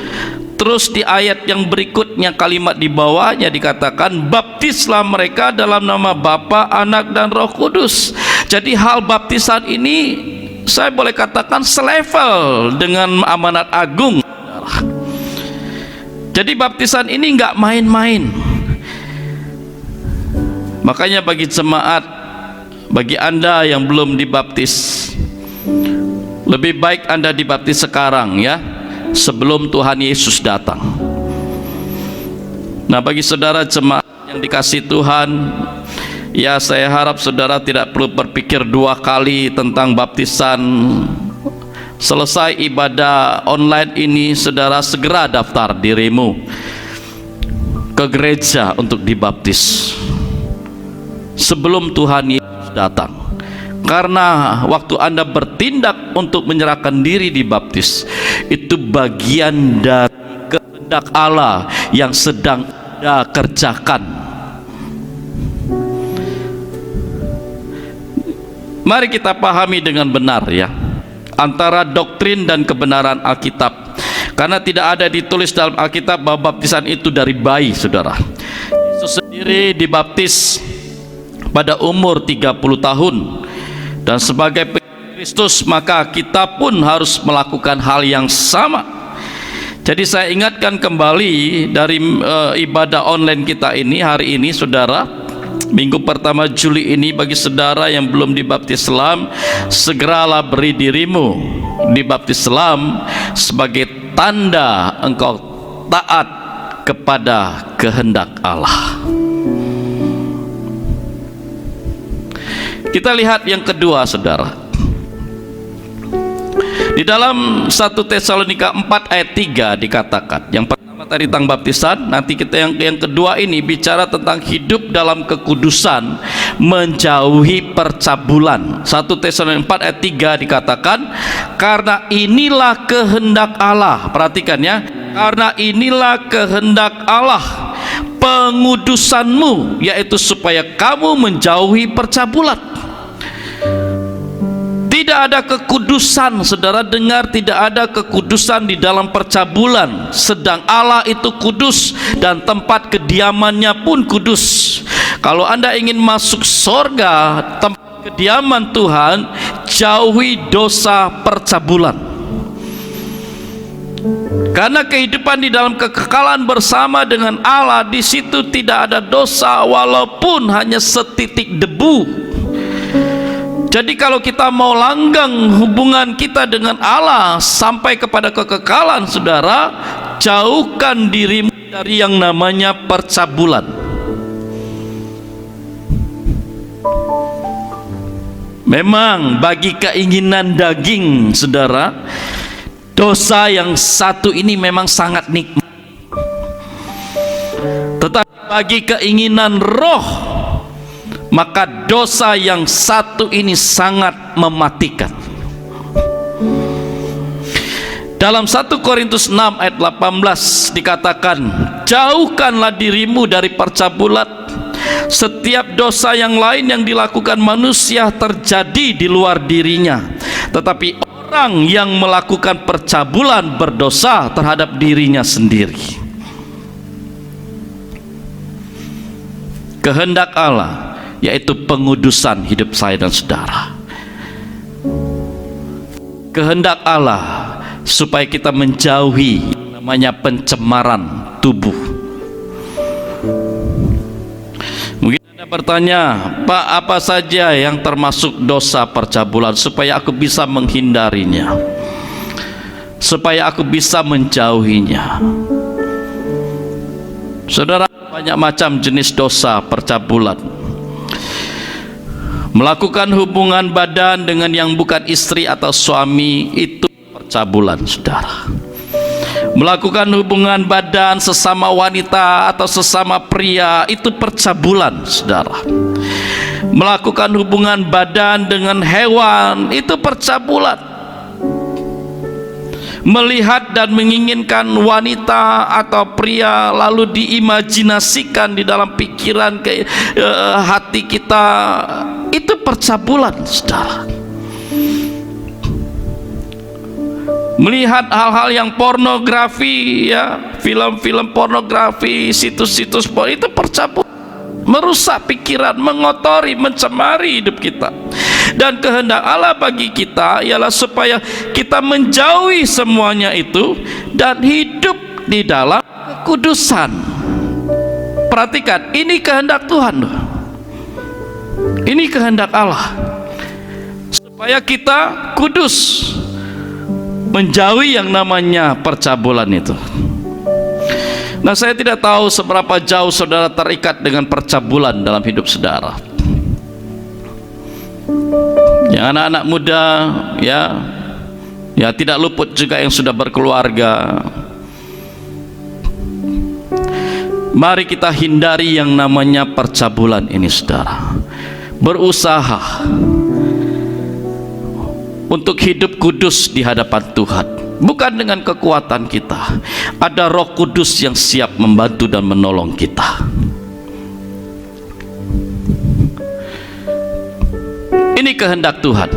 Terus di ayat yang berikutnya, kalimat di bawahnya dikatakan baptislah mereka dalam nama Bapa, Anak dan Roh Kudus. Jadi hal baptisan ini saya boleh katakan selevel dengan amanat agung. Jadi baptisan ini nggak main-main. Makanya bagi jemaat, bagi Anda yang belum dibaptis, lebih baik Anda dibaptis sekarang, ya, sebelum Tuhan Yesus datang. Nah, bagi saudara jemaat yang dikasihi Tuhan, ya, saya harap saudara tidak perlu berpikir dua kali tentang baptisan. Selesai ibadah online ini, saudara segera daftar dirimu ke gereja untuk dibaptis sebelum Tuhan Yesus datang. Karena waktu Anda bertindak untuk menyerahkan diri dibaptis, itu bagian dari kehendak Allah yang sedang Anda kerjakan. Mari kita pahami dengan benar, ya, antara doktrin dan kebenaran Alkitab. Karena tidak ada ditulis dalam Alkitab bahwa baptisan itu dari bayi, saudara. Yesus sendiri dibaptis pada umur 30 tahun. Dan sebagai Kristus, maka kita pun harus melakukan hal yang sama. Jadi saya ingatkan kembali dari ibadah online kita ini hari ini, saudara. Minggu pertama Juli ini, bagi saudara yang belum dibaptis Islam, segeralah beri dirimu dibaptis Islam sebagai tanda engkau taat kepada kehendak Allah. Kita lihat yang kedua, saudara. Di dalam 1 Tesalonika 4 ayat 3 dikatakan, yang pertama tadi tentang baptisan, nanti kita yang kedua ini bicara tentang hidup dalam kekudusan, menjauhi percabulan. 1 Tesalonika 4 ayat 3 dikatakan, karena inilah kehendak Allah. Perhatikan, ya, karena inilah kehendak Allah pengudusanmu, yaitu supaya kamu menjauhi percabulan. Tidak ada kekudusan, saudara dengar, tidak ada kekudusan di dalam percabulan. Sedang Allah itu kudus dan tempat kediamannya pun kudus. Kalau Anda ingin masuk sorga, tempat kediaman Tuhan, jauhi dosa percabulan. Karena kehidupan di dalam kekekalan bersama dengan Allah, di situ tidak ada dosa walaupun hanya setitik debu. Jadi kalau kita mau langgang hubungan kita dengan Allah sampai kepada kekekalan, saudara, jauhkan dirimu dari yang namanya percabulan. Memang bagi keinginan daging, saudara, dosa yang satu ini memang sangat nikmat. Tetapi bagi keinginan roh, maka dosa yang satu ini sangat mematikan. Dalam 1 Korintus 6 ayat 18 dikatakan, jauhkanlah dirimu dari percabulan. Setiap dosa yang lain yang dilakukan manusia terjadi di luar dirinya, tetapi orang yang melakukan percabulan berdosa terhadap dirinya sendiri. Kehendak Allah yaitu pengudusan hidup saya dan saudara. Kehendak Allah supaya kita menjauhi namanya pencemaran tubuh. Mungkin Anda bertanya, Pak, apa saja yang termasuk dosa percabulan supaya aku bisa menghindarinya, supaya aku bisa menjauhinya? Saudara, banyak macam jenis dosa percabulan. Melakukan hubungan badan dengan yang bukan istri atau suami itu percabulan, saudara. Melakukan hubungan badan sesama wanita atau sesama pria itu percabulan, saudara. Melakukan hubungan badan dengan hewan itu percabulan. Melihat dan menginginkan wanita atau pria lalu diimajinasikan di dalam pikiran hati kita, itu percabulan, saudara. Melihat hal-hal yang pornografi, ya, film-film pornografi, situs-situs porno, itu percabulan. Merusak pikiran, mengotori, mencemari hidup kita. Dan kehendak Allah bagi kita ialah supaya kita menjauhi semuanya itu dan hidup di dalam kekudusan. Perhatikan, ini kehendak Tuhan loh. Ini kehendak Allah supaya kita kudus, menjauhi yang namanya percabulan itu. Nah, saya tidak tahu seberapa jauh saudara terikat dengan percabulan dalam hidup saudara. Yang anak-anak muda, ya tidak luput juga yang sudah berkeluarga. Mari kita hindari yang namanya percabulan ini, saudara. Berusaha untuk hidup kudus di hadapan Tuhan, bukan dengan kekuatan kita. Ada Roh Kudus yang siap membantu dan menolong kita. Ini kehendak Tuhan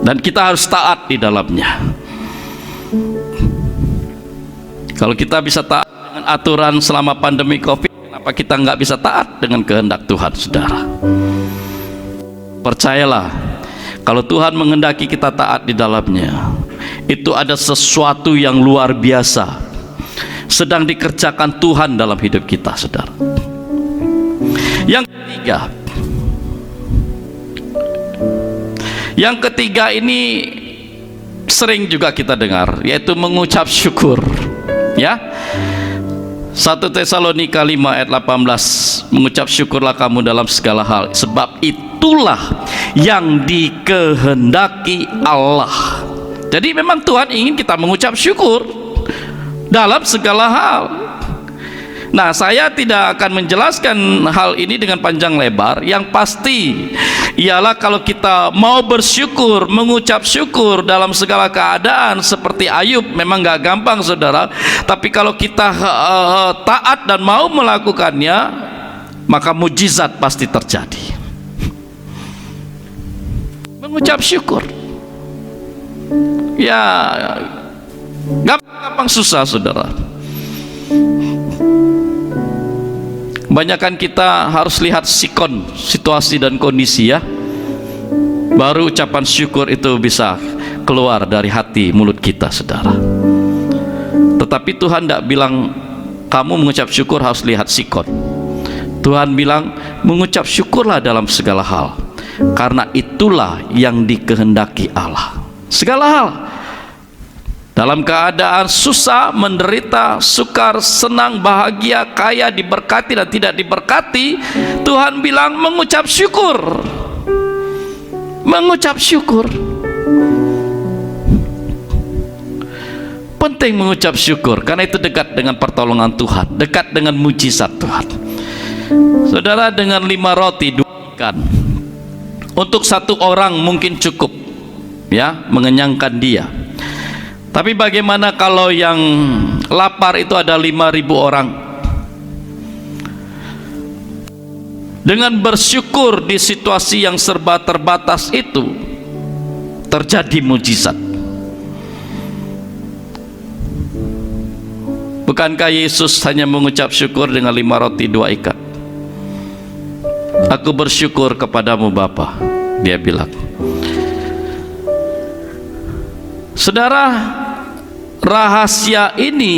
dan kita harus taat di dalamnya. Kalau kita bisa taat dengan aturan selama pandemi COVID, kenapa kita nggak bisa taat dengan kehendak Tuhan, saudara? Percayalah, kalau Tuhan menghendaki kita taat di dalamnya, itu ada sesuatu yang luar biasa sedang dikerjakan Tuhan dalam hidup kita, saudara. Yang ketiga ini sering juga kita dengar, yaitu mengucap syukur, ya. 1 Tesalonika 5 ayat 18, mengucap syukurlah kamu dalam segala hal, sebab itulah yang dikehendaki Allah. Jadi memang Tuhan ingin kita mengucap syukur dalam segala hal. Nah, saya tidak akan menjelaskan hal ini dengan panjang lebar. Yang pasti ialah kalau kita mau bersyukur, mengucap syukur dalam segala keadaan seperti Ayub, memang gak gampang, saudara. Tapi kalau kita taat dan mau melakukannya, maka mujizat pasti terjadi. Mengucap syukur, ya gampang susah, saudara. Kebanyakan kita harus lihat sikon, situasi dan kondisi, ya, baru ucapan syukur itu bisa keluar dari hati mulut kita, saudara. Tetapi Tuhan tidak bilang kamu mengucap syukur harus lihat sikon. Tuhan bilang mengucap syukurlah dalam segala hal, karena itulah yang dikehendaki Allah. Segala hal, dalam keadaan susah, menderita, sukar, senang, bahagia, kaya, diberkati dan tidak diberkati, Tuhan bilang mengucap syukur. Mengucap syukur. Penting mengucap syukur, karena itu dekat dengan pertolongan Tuhan, dekat dengan mujizat Tuhan. Saudara, dengan 5 roti 2 ikan untuk 1 orang mungkin cukup, ya, mengenyangkan dia. Tapi bagaimana kalau yang lapar itu ada 5.000 orang? Dengan bersyukur di situasi yang serba terbatas itu terjadi mujizat. Bukankah Yesus hanya mengucap syukur dengan 5 roti 2 ikan? Aku bersyukur kepadamu Bapa, dia bilang. Saudara, rahasia ini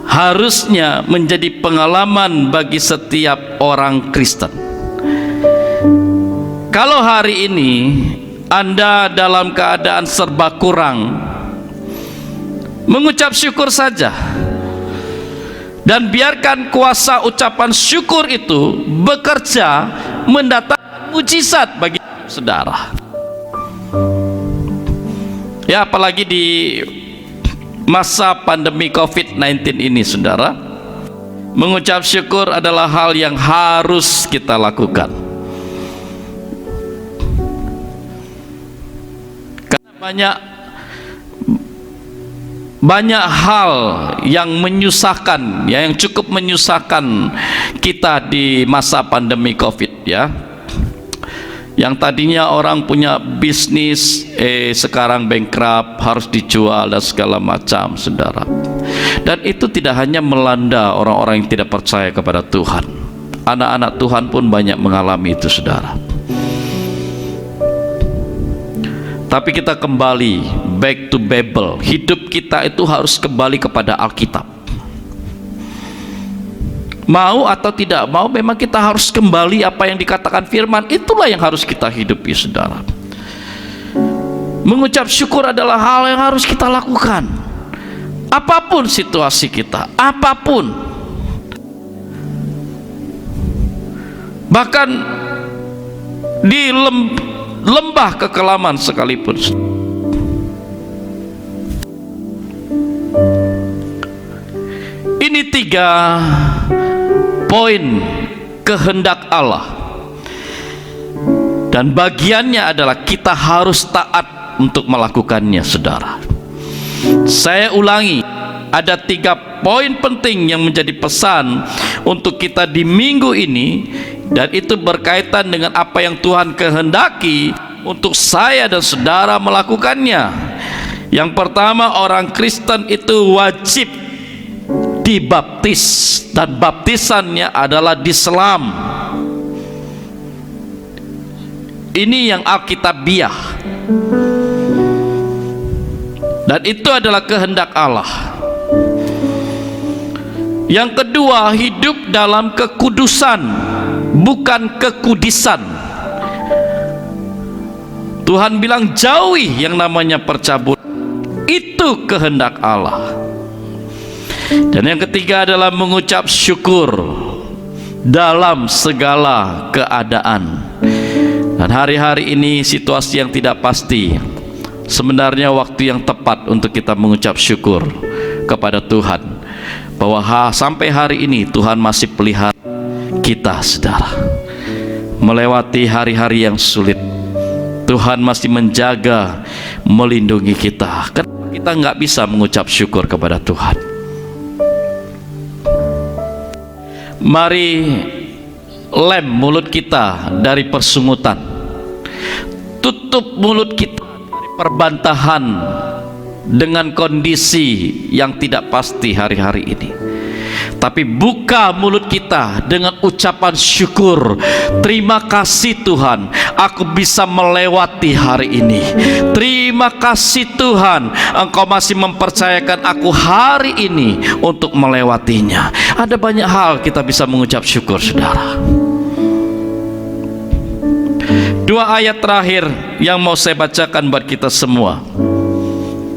harusnya menjadi pengalaman bagi setiap orang Kristen. Kalau hari ini Anda dalam keadaan serba kurang, mengucap syukur saja, dan biarkan kuasa ucapan syukur itu bekerja mendatangkan mujizat bagi saudara. Ya, apalagi di masa pandemi COVID-19 ini, saudara, mengucap syukur adalah hal yang harus kita lakukan. Karena banyak hal yang menyusahkan, ya, yang cukup menyusahkan kita di masa pandemi COVID, ya. Yang tadinya orang punya bisnis, sekarang bankrupt, harus dijual dan segala macam, saudara. Dan itu tidak hanya melanda orang-orang yang tidak percaya kepada Tuhan. Anak-anak Tuhan pun banyak mengalami itu, saudara. Tapi kita kembali back to Bible. Hidup kita itu harus kembali kepada Alkitab. Mau atau tidak mau, memang kita harus kembali apa yang dikatakan firman. Itulah yang harus kita hidupi, saudara. Mengucap syukur adalah hal yang harus kita lakukan, apapun situasi kita, apapun. Bahkan di lembah kekelaman sekalipun. Ini 3 poin kehendak Allah, dan bagiannya adalah kita harus taat untuk melakukannya, saudara. Saya ulangi, ada 3 poin penting yang menjadi pesan untuk kita di minggu ini, dan itu berkaitan dengan apa yang Tuhan kehendaki untuk saya dan saudara melakukannya. Yang pertama, orang Kristen itu wajib dibaptis, dan baptisannya adalah diselam. Ini yang alkitabiah, dan itu adalah kehendak Allah. Yang kedua, hidup dalam kekudusan, bukan kekudisan. Tuhan bilang jauhi yang namanya percabulan. Itu kehendak Allah. Dan yang ketiga adalah mengucap syukur dalam segala keadaan. Dan hari-hari ini situasi yang tidak pasti, sebenarnya waktu yang tepat untuk kita mengucap syukur kepada Tuhan, bahwa sampai hari ini Tuhan masih pelihara kita, saudara. Melewati hari-hari yang sulit, Tuhan masih menjaga, melindungi kita. Kenapa kita nggak bisa mengucap syukur kepada Tuhan? Mari lem mulut kita dari persungutan, tutup mulut kita dari perbantahan dengan kondisi yang tidak pasti hari-hari ini. Tapi buka mulut kita dengan ucapan syukur. Terima kasih Tuhan, aku bisa melewati hari ini. Terima kasih Tuhan, Engkau masih mempercayakan aku hari ini untuk melewatinya. Ada banyak hal kita bisa mengucap syukur, saudara. 2 ayat terakhir yang mau saya bacakan buat kita semua.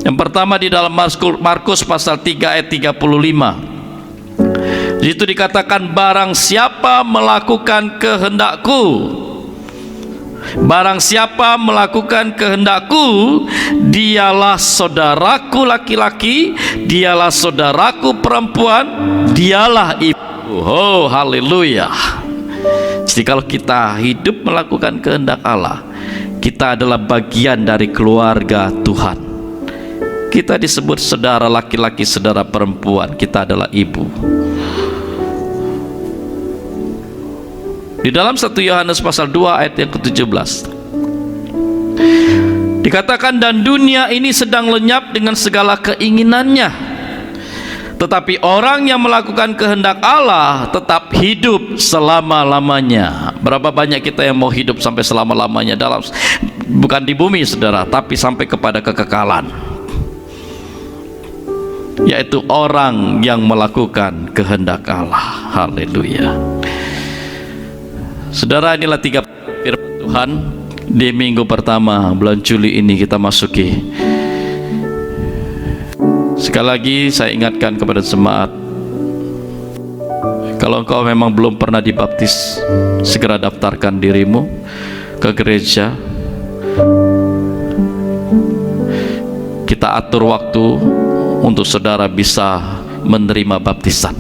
Yang pertama di dalam Markus pasal 3 ayat 35. Di situ dikatakan, barang siapa melakukan kehendakku, barang siapa melakukan kehendakku, dialah saudaraku laki-laki, dialah saudaraku perempuan, dialah ibu. Oh, haleluya. Jadi kalau kita hidup melakukan kehendak Allah, kita adalah bagian dari keluarga Tuhan. Kita disebut saudara laki-laki, saudara perempuan, kita adalah ibu. Di dalam 1 Yohanes pasal 2 ayat yang ke-17 dikatakan, dan dunia ini sedang lenyap dengan segala keinginannya, tetapi orang yang melakukan kehendak Allah tetap hidup selama-lamanya. Berapa banyak kita yang mau hidup sampai selama-lamanya, dalam bukan di bumi saudara, tapi sampai kepada kekekalan, yaitu orang yang melakukan kehendak Allah. Haleluya. Saudara, inilah 3 firman Tuhan di minggu pertama bulan Juli ini kita masuki. Sekali lagi saya ingatkan kepada jemaat, kalau engkau memang belum pernah dibaptis, segera daftarkan dirimu ke gereja. Kita atur waktu untuk saudara bisa menerima baptisan,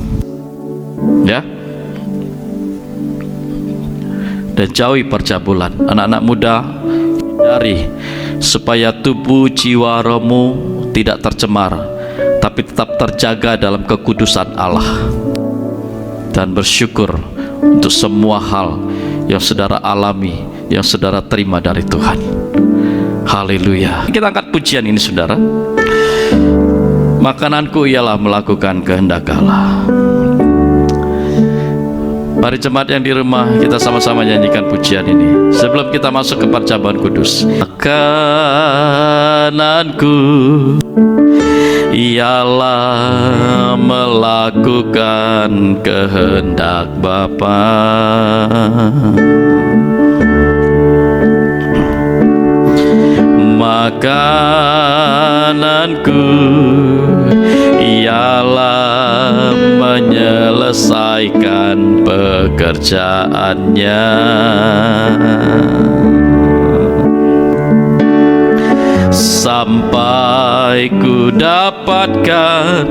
ya. Dan jauhi percabulan. Anak-anak muda, hindari supaya tubuh jiwa rohmu tidak tercemar, tapi tetap terjaga dalam kekudusan Allah. Dan bersyukur untuk semua hal yang saudara alami, yang saudara terima dari Tuhan. Haleluya. Kita angkat pujian ini saudara. Makananku ialah melakukan kehendak Allah. Mari jemaat yang di rumah, kita sama-sama nyanyikan pujian ini sebelum kita masuk ke perjamuan kudus. Makananku ialah melakukan kehendak Bapa. Makananku ialah menyelesaikan pekerjaannya, sampai ku dapatkan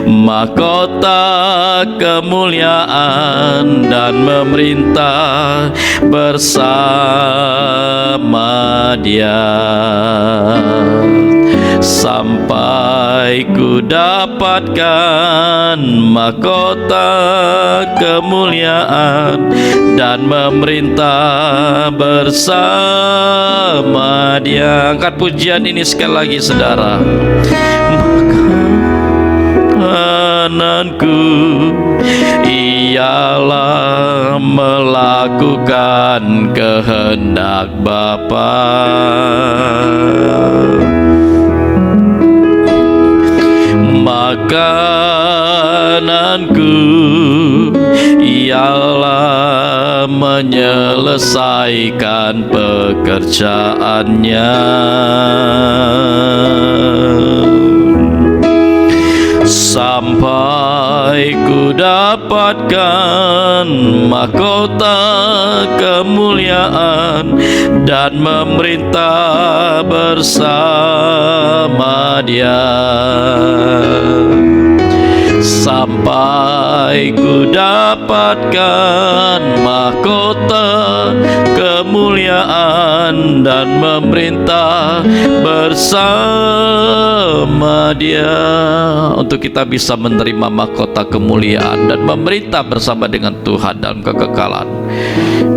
mahkota kemuliaan dan memerintah bersama Dia. Sampai ku dapatkan mahkota kemuliaan dan memerintah bersama Dia. Angkat pujian ini sekali lagi saudara. Makananku ialah melakukan kehendak Bapa. Makananku ialah menyelesaikan pekerjaannya, sampai ku dapatkan mahkota kemuliaan dan memerintah bersama Dia. Sampai ku dapatkan mahkota kemuliaan dan memerintah bersama Dia. Untuk kita bisa menerima mahkota kemuliaan dan memerintah bersama dengan Tuhan dalam kekekalan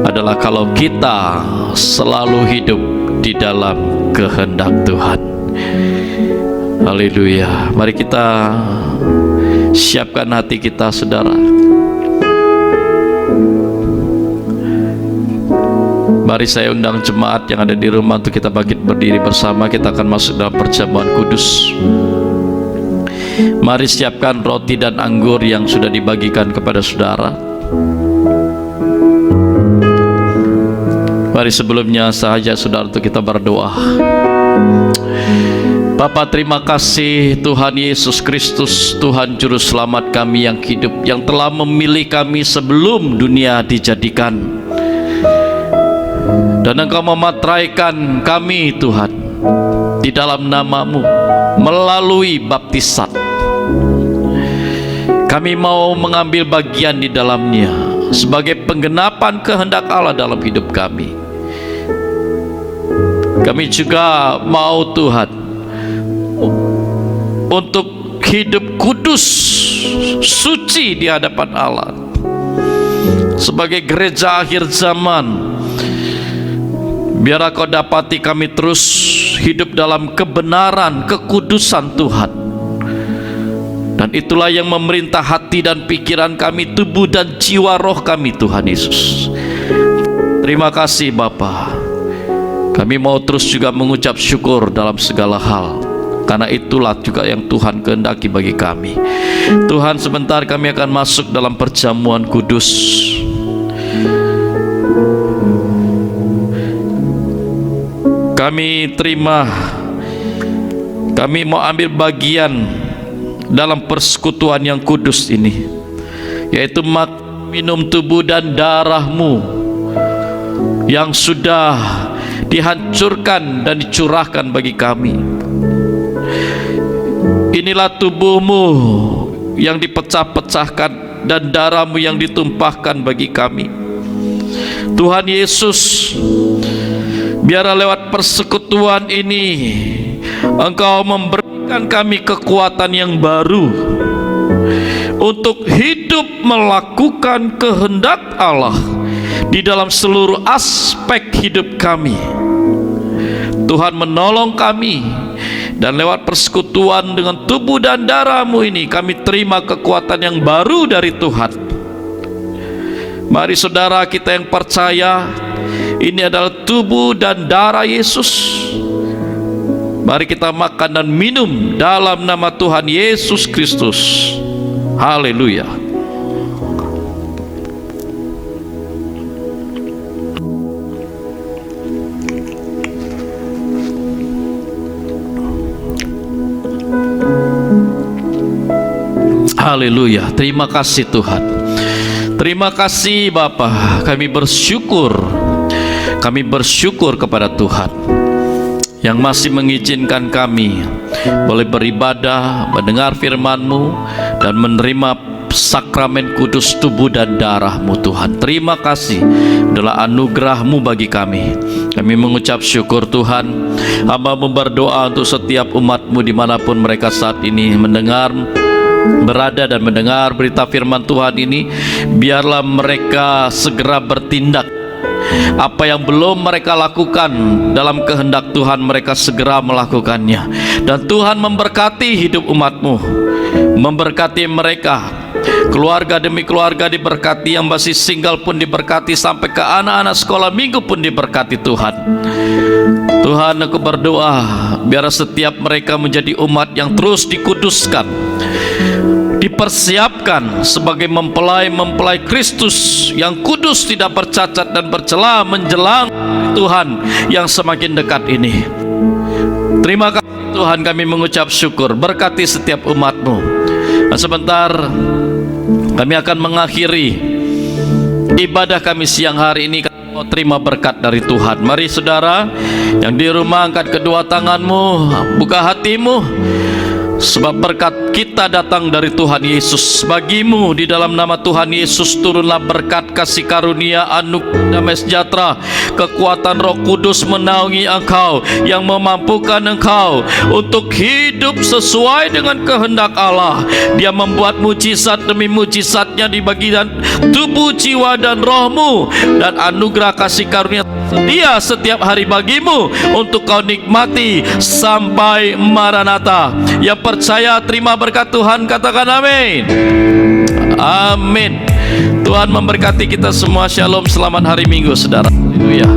adalah kalau kita selalu hidup di dalam kehendak Tuhan. Haleluya. Mari kita siapkan hati kita saudara. Mari saya undang jemaat yang ada di rumah untuk kita bangkit berdiri bersama. Kita akan masuk dalam perjamuan kudus. Mari siapkan roti dan anggur yang sudah dibagikan kepada saudara. Mari sebelumnya saja saudara untuk kita berdoa. Bapa, terima kasih Tuhan Yesus Kristus, Tuhan Juru Selamat kami yang hidup, yang telah memilih kami sebelum dunia dijadikan. Dan Engkau memateraikan kami Tuhan di dalam nama-Mu melalui baptisan. Kami mau mengambil bagian di dalamnya sebagai penggenapan kehendak Allah dalam hidup kami. Kami juga mau Tuhan untuk hidup kudus, suci di hadapan Allah, sebagai gereja akhir zaman. Biarlah Kau dapati kami terus hidup dalam kebenaran, kekudusan Tuhan. Dan itulah yang memerintah hati dan pikiran kami, tubuh dan jiwa roh kami, Tuhan Yesus. Terima kasih Bapa. Kami mau terus juga mengucap syukur dalam segala hal, karena itulah juga yang Tuhan kehendaki bagi kami. Tuhan, sebentar kami akan masuk dalam perjamuan kudus. Kami terima, kami mau ambil bagian dalam persekutuan yang kudus ini, yaitu minum tubuh dan darah-Mu yang sudah dihancurkan dan dicurahkan bagi kami. Inilah tubuh-Mu yang dipecah-pecahkan dan darah-Mu yang ditumpahkan bagi kami. Tuhan Yesus, biarlah lewat persekutuan ini Engkau memberikan kami kekuatan yang baru untuk hidup melakukan kehendak Allah di dalam seluruh aspek hidup kami. Tuhan menolong kami, dan lewat persekutuan dengan tubuh dan darah-Mu ini kami terima kekuatan yang baru dari Tuhan. Mari saudara kita yang percaya, ini adalah tubuh dan darah Yesus. Mari kita makan dan minum dalam nama Tuhan Yesus Kristus. Haleluya. Haleluya. Terima kasih Tuhan. Terima kasih Bapa. Kami bersyukur kepada Tuhan yang masih mengizinkan kami boleh beribadah, mendengar firman-Mu, dan menerima sakramen kudus tubuh dan darah-Mu. Tuhan, terima kasih, adalah anugerah-Mu bagi kami. Kami mengucap syukur Tuhan. Hamba-Mu berdoa untuk setiap umat-Mu dimanapun mereka saat ini berada dan mendengar berita firman Tuhan ini. Biarlah mereka segera bertindak. Apa yang belum mereka lakukan dalam kehendak Tuhan, mereka segera melakukannya. Dan Tuhan memberkati hidup umat-Mu, memberkati mereka, keluarga demi keluarga diberkati, yang masih single pun diberkati, sampai ke anak-anak sekolah minggu pun diberkati Tuhan. Tuhan, aku berdoa biar setiap mereka menjadi umat yang terus dikuduskan, dipersiapkan sebagai mempelai Kristus yang kudus, tidak bercacat dan bercela, menjelang Tuhan yang semakin dekat ini. Terima kasih Tuhan, kami mengucap syukur. Berkati setiap umat-Mu. Dan sebentar kami akan mengakhiri ibadah kami siang hari ini. Kami mau terima berkat dari Tuhan. Mari saudara yang di rumah, angkat kedua tanganmu, buka hatimu, sebab berkat kita datang dari Tuhan Yesus. Bagimu di dalam nama Tuhan Yesus turunlah berkat, kasih karunia, anugerah, damai sejahtera, kekuatan Roh Kudus menaungi engkau, yang memampukan engkau untuk hidup sesuai dengan kehendak Allah. Dia membuat mujizat demi mujizatnya di bagian tubuh, jiwa dan rohmu, dan anugerah kasih karunia Dia setiap hari bagimu untuk kau nikmati sampai Maranatha. Yang percaya terima berkat Tuhan, katakan amin. Amin. Tuhan memberkati kita semua. Shalom, selamat hari Minggu saudara. Haleluya.